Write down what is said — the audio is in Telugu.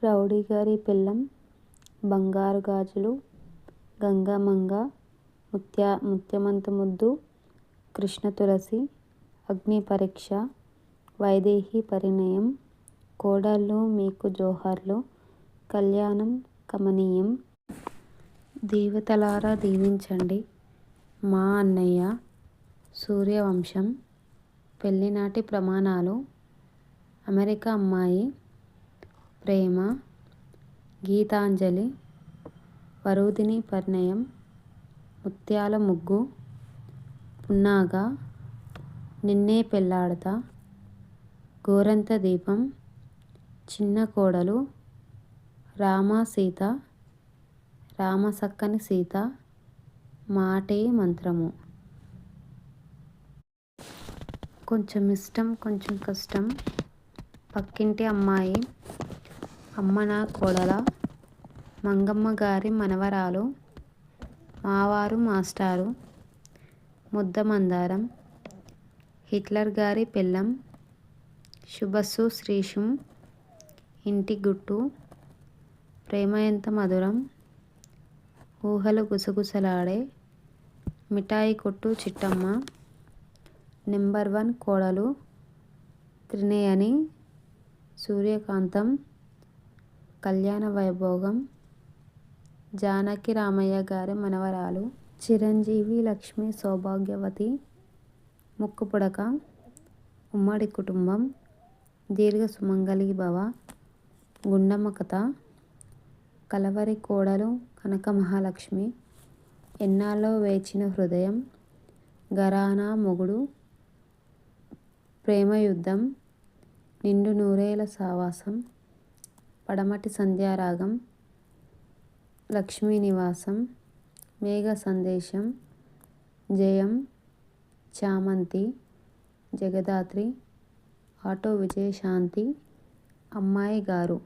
రౌడీ గారి పెళ్ళాం, బంగారు గాజులు, గంగమంగ, ముత్యమంత ముద్దు, కృష్ణ తులసి, అగ్ని పరీక్ష, వైదేహి పరిణయం, కోడళ్ళు మీకు జోహార్లు, కళ్యాణం కమనీయం. దేవతలారా దీవించండి మా అన్నయ్య సూర్యవంశం. పెళ్లినాటి ప్రమాణాలు. అమెరికా అమ్మాయి ప్రేమ, గీతాంజలి, వరూధిని పరిణయం, ముత్యాల ముగ్గు, పున్నాగ, నిన్నే పెళ్లాడతా, గోరంత దీపం, చిన్న కోడలు, రామ సీత, రామసక్కని సీత, మాటే మంత్రము. కొంచెం ఇష్టం కొంచెం కష్టం. పక్కింటి అమ్మాయి, అమ్మ నా కోడల, మంగమ్మ గారి మనవరాలు, మావారు మాస్టారు, ముద్ద మందారం, హిట్లర్ గారి పెళ్ళాం, శుభస్సు శ్రీశం, ఇంటి గుట్టు, ప్రేమ ఎంత మధురం, ఊహలు గుసగుసలాడే, మిఠాయి కొట్టు చిట్టమ్మ, నెంబర్ 1 కోడలు, త్రినయని, సూర్యకాంతం, కళ్యాణ వైభోగం, జానకి రామయ్య గారి మనవరాలు, చిరంజీవి లక్ష్మి సౌభాగ్యవతి, ముక్కు పుడక, ఉమ్మడి కుటుంబం, దీర్ఘ సుమంగళి భవ, గుండమ్మ కథ, కలవరి కోడలు కనక మహాలక్ష్మి, ఎన్నాళ్ళో వేచిన హృదయం, ఘరానా మొగుడు, ప్రేమయుద్ధం, నిండు నూరేళ్ల సావాసం, పడమటి సంధ్యారాగం, లక్ష్మీ నివాసం, మేఘ సందేశం, జయం, చామంతి, జగదాత్రి, ఆటో విజయశాంతి, అమ్మాయి గారు.